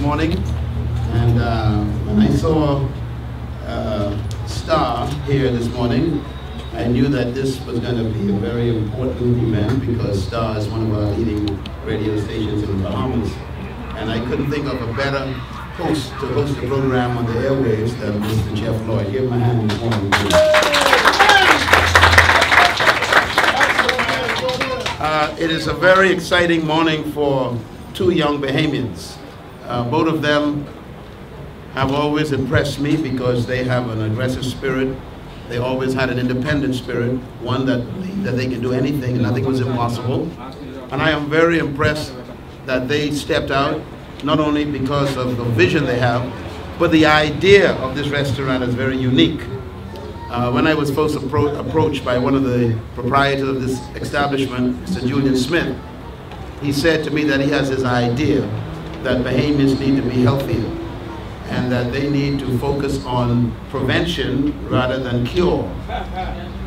morning, and when I saw Star here this morning, I knew that this was going to be a very important event because Star is one of our leading radio stations in the Bahamas, and I couldn't think of a better host to host the program on the airwaves than Mr. Jeff Lloyd. Give him a hand this morning, please. It is a very exciting morning for two young Bahamians. Both of them have always impressed me because they have an aggressive spirit. They always had an independent spirit, one that believed that they can do anything and nothing was impossible. And I am very impressed that they stepped out, not only because of the vision they have, but the idea of this restaurant is very unique. When I was first approached by one of the proprietors of this establishment, Mr. Julian Smith, he said to me that he has this idea that Bahamians need to be healthier and that they need to focus on prevention rather than cure.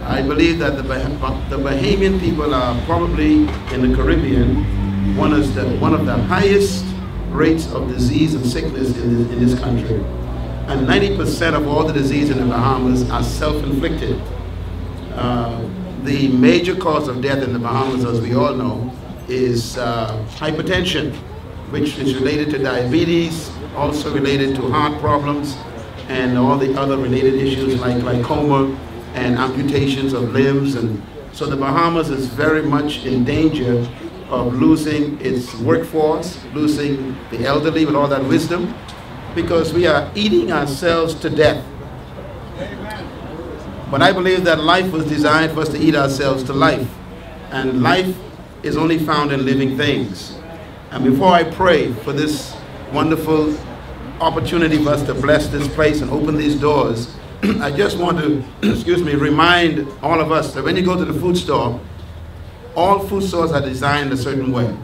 I believe that the Bahamian people are probably in the Caribbean one of the highest rates of disease and sickness in this country. And 90% of all the disease in the Bahamas are self-inflicted. The major cause of death in the Bahamas, as we all know, is hypertension, which is related to diabetes, also related to heart problems, and all the other related issues like glaucoma and amputations of limbs. And so the Bahamas is very much in danger of losing its workforce, losing the elderly with all that wisdom, because we are eating ourselves to death. But I believe that life was designed for us to eat ourselves to life, and life is only found in living things. And before I pray for this wonderful opportunity for us to bless this place and open these doors, I just want to, remind all of us that when you go to the food store, all food stores are designed a certain way.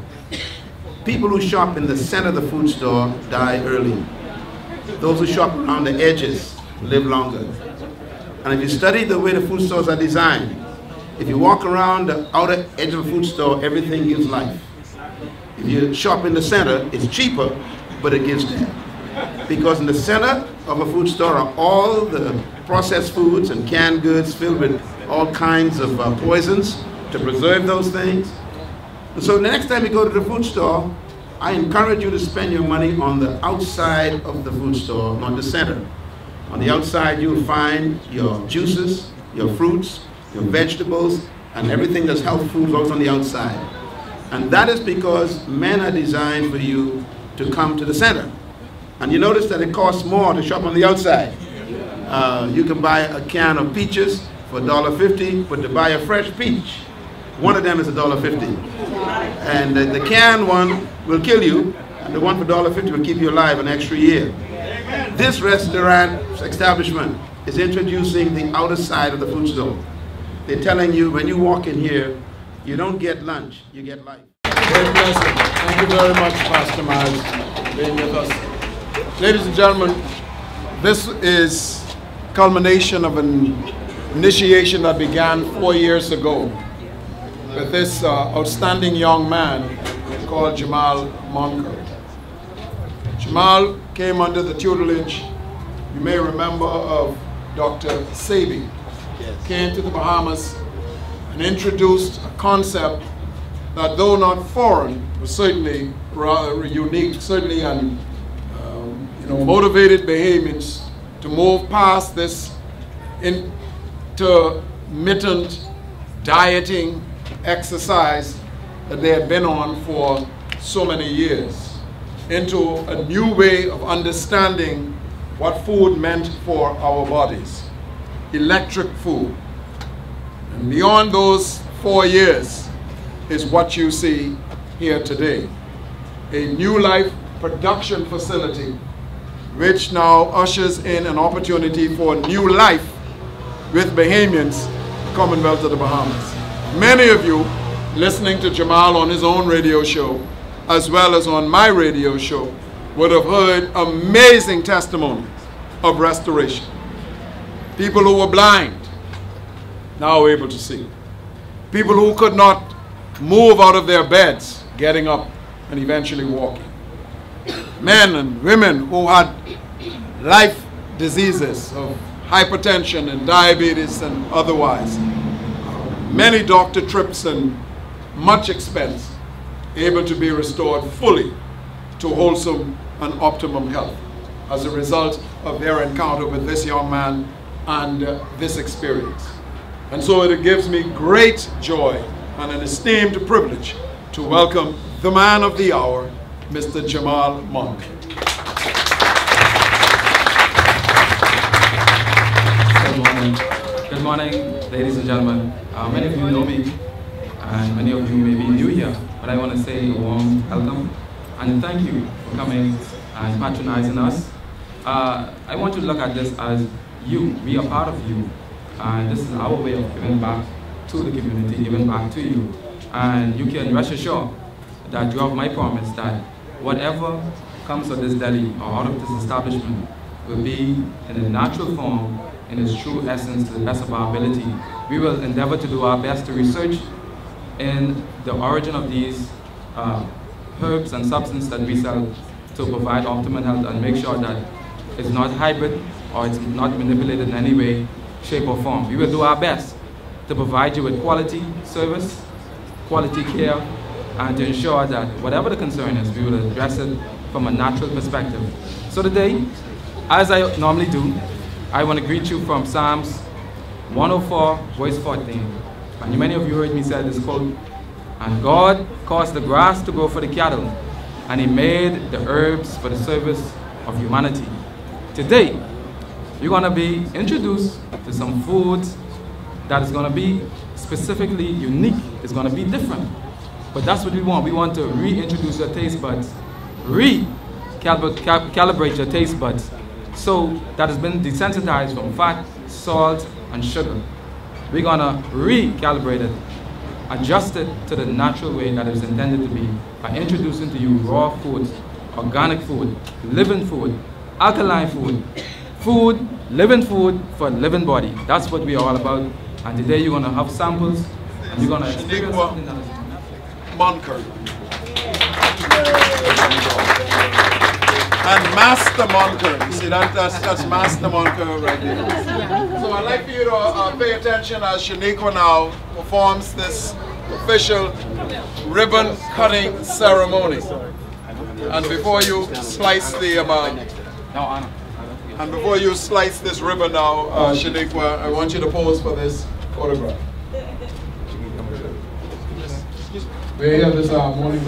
People who shop in the center of the food store die early. Those who shop around the edges live longer. And if you study the way the food stores are designed, if you walk around the outer edge of a food store, everything gives life. If you shop in the center, it's cheaper, but it gives life. Because in the center of a food store are all the processed foods and canned goods filled with all kinds of poisons to preserve those things. And so the next time you go to the food store, I encourage you to spend your money on the outside of the food store, not the center. On the outside, you'll find your juices, your fruits, your vegetables, and everything that's health food goes on the outside. And that is because men are designed for you to come to the center. And you notice that it costs more to shop on the outside. You can buy a can of peaches for $1.50, but to buy a fresh peach, one of them is $1.50. And the canned one will kill you, and the one for $1.50 will keep you alive an extra year. This restaurant establishment is introducing the outer side of the food store. They're telling you when you walk in here, you don't get lunch, you get life. Great blessing. Thank you very much, Pastor Miles, for being with us. Ladies and gentlemen, this is culmination of an initiation that began 4 years ago with this outstanding young man called Jamal Monker. Jamal came under the tutelage, you may remember, of Dr. Sabi. Yes. Came to the Bahamas and introduced a concept that, though not foreign, was certainly rather unique, certainly and motivated Bahamians to move past this intermittent dieting exercise that they had been on for so many years into a new way of understanding what food meant for our bodies. Electric food. And beyond those 4 years is what you see here today. A new life production facility which now ushers in an opportunity for new life with Bahamians, Commonwealth of the Bahamas. Many of you listening to Jamal on his own radio show, as well as on my radio show, would have heard amazing testimonies of restoration. People who were blind, now able to see. People who could not move out of their beds, getting up and eventually walking. Men and women who had life diseases of hypertension and diabetes and otherwise. Many doctor trips and much expense, able to be restored fully to wholesome and optimum health as a result of their encounter with this young man and this experience. And so it gives me great joy and an esteemed privilege to welcome the man of the hour, Mr. Jamal Monk. Good morning, ladies and gentlemen. Many of you know me, and many of you may be new here, but I want to say a warm welcome and thank you for coming and patronizing us. I want you to look at this as you. We are part of you, and this is our way of giving back to the community, giving back to you. And you can rest assured that you have my promise that whatever comes of this deli or out of this establishment will be in a natural form, in its true essence, to the best of our ability. We will endeavor to do our best to research in the origin of these herbs and substances that we sell to provide optimal health and make sure that it's not hybrid or it's not manipulated in any way, shape or form. We will do our best to provide you with quality service, quality care, and to ensure that whatever the concern is, we will address it from a natural perspective. So today, as I normally do, I want to greet you from Psalms 104, verse 14. And many of you heard me say this quote, and God caused the grass to grow for the cattle, and He made the herbs for the service of humanity. Today, you're going to be introduced to some foods that is going to be specifically unique. It's going to be different. But that's what we want. We want to reintroduce your taste buds, calibrate your taste buds, so that has been desensitized from fat, salt, and sugar. We're going to recalibrate it, adjust it to the natural way that it is intended to be by introducing to you raw foods, organic food, living food, alkaline food, food, living food for a living body. That's what we are all about. And today you're going to have samples and you're going to experience something that is Monker. And Master Monker. You see, that's Master Monker right there. So I'd like for you to pay attention as Shaniqua now performs this official ribbon cutting ceremony. And before you slice the and before you slice this ribbon now, Shaniqua, I want you to pose for this photograph. We're here this morning.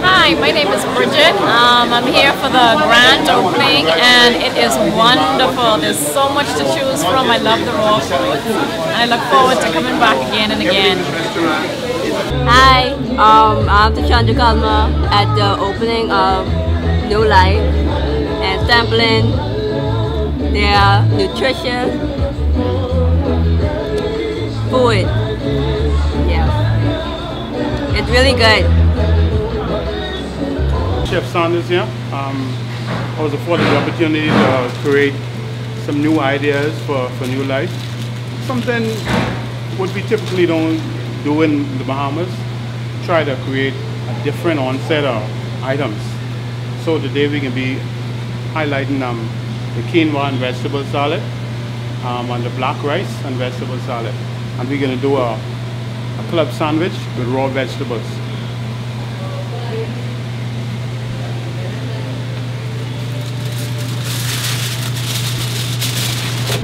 Hi, my name is Bridget. I'm here for the grand opening and it is wonderful. There's so much to choose from. I love the raw food and I look forward to coming back again and again. Hi, I'm Chandra Kalma at the opening of New Life and sampling their nutritious food. It's really good. Chef Sanders here. I was afforded the opportunity to create some new ideas for New Life. Something what we typically don't do in the Bahamas. Try to create a different onset of items. So today we can be highlighting the quinoa and vegetable salad, and the black rice and vegetable salad. And we're going to do a club sandwich with raw vegetables.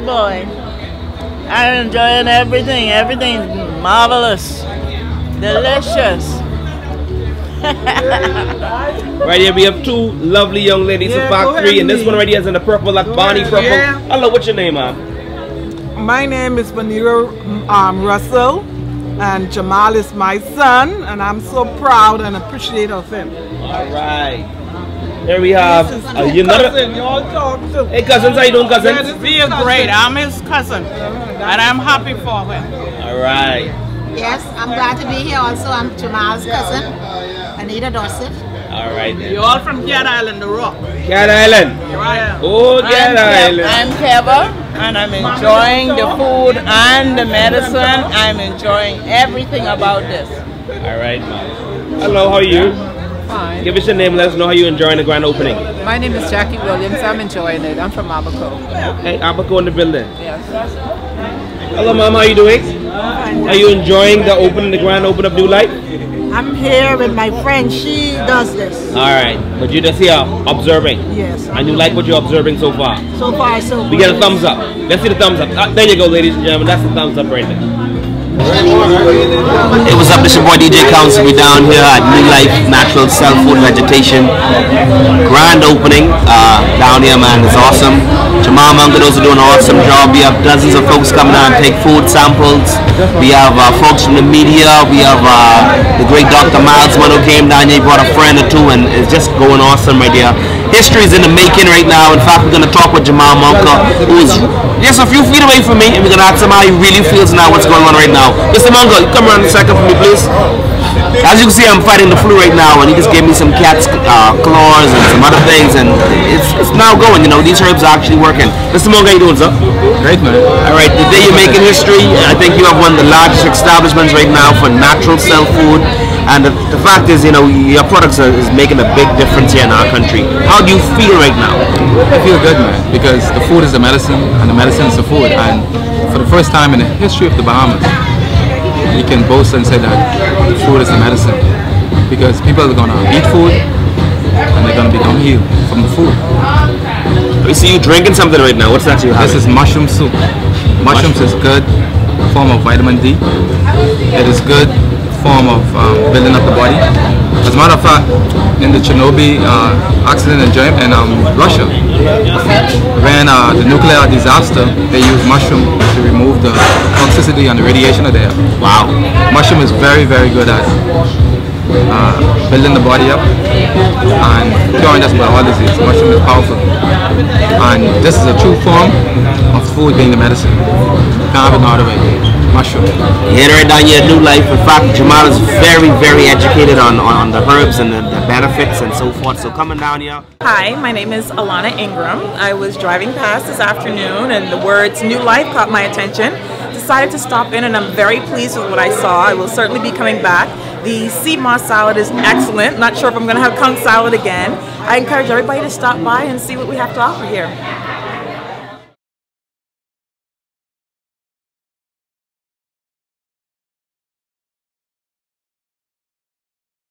Boy, I'm enjoying everything. Everything's marvelous, delicious. Right here we have two lovely young ladies from Factory, and this one right here is in the purple, like Bonnie purple. Yeah. Hello, what's your name, ma'am? My name is Vanita Russell. And Jamal is my son, and I'm so proud and appreciative of him. All right. Here we have cousin. You all talk to. Hey, cousins, how you doing, cousins? We are great. I'm his cousin, and I'm happy for him. All right. Yes, I'm glad to be here. Also, I'm Jamal's cousin, Anita Dorset. All right. Then. You're all from Cat Island, the Rock. Cat Island. Right. Oh, Cat Island. I'm Keva, and I'm enjoying the food and the medicine. I'm enjoying everything about this. All right, ma'am. Hello, how are you? Fine. Give us your name. Let us know how you're enjoying the grand opening. My name is Jackie Williams. I'm enjoying it. I'm from Abaco. Hey, Abaco in the building. Yes. Hello, ma'am. How are you doing? Are you enjoying the grand opening of New Life? I'm here with my friend. She does this. All right, but you're just here observing. Yes. And you like what you're observing so far? So far, so good. We get a thumbs up. Let's see the thumbs up. There you go, ladies and gentlemen. That's the thumbs up right there. Hey, what's up? This is your boy DJ Council. We're down here at New Life Natural Cell Food Vegetation. Grand opening down here, man. It's awesome. Jamal Mangados are doing an awesome job. We have dozens of folks coming out and take food samples. We have folks from the media. We have the great Dr. Miles who came down here. He brought a friend or two, and it's just going awesome right here. History is in the making right now. In fact, we're going to talk with Jamal Munker, who is just a few feet away from me, and we're going to ask him how he really feels now what's going on right now. Mr. Munker, come around a second for me, please. As you can see, I'm fighting the flu right now, and he just gave me some cat's claws and some other things, and it's now going. You know, these herbs are actually working. Mr. Munker, how you doing, sir? Great, man. All right, today you're making history. I think you have one of the largest establishments right now for natural cell food. And the fact is, you know, your products is making a big difference here in our country. How do you feel right now? I feel good, man, because the food is the medicine, and the medicine is the food. And for the first time in the history of the Bahamas, you can boast and say that food is the medicine. Because people are going to eat food, and they're going to become healed from the food. We see you drinking something right now. What's that you have? This is mushroom soup. Mushrooms is good form of vitamin D. It is good form of building up the body. As a matter of fact, in the Chernobyl accident in Russia, when the nuclear disaster, they used mushroom to remove the toxicity and the radiation of the air. Wow. Mushroom is very, very good at building the body up, and curing us with all disease. Mushroom is powerful. And this is a true form of food being the medicine. Can't have it no other way. Mushroom. You hit it right down here at New Life. In fact, Jamal is very, very educated on the herbs and the benefits and so forth. So coming down here. Hi, my name is Alana Ingram. I was driving past this afternoon and the words New Life caught my attention. Decided to stop in and I'm very pleased with what I saw. I will certainly be coming back. The sea moss salad is excellent. Not sure if I'm going to have conch salad again. I encourage everybody to stop by and see what we have to offer here.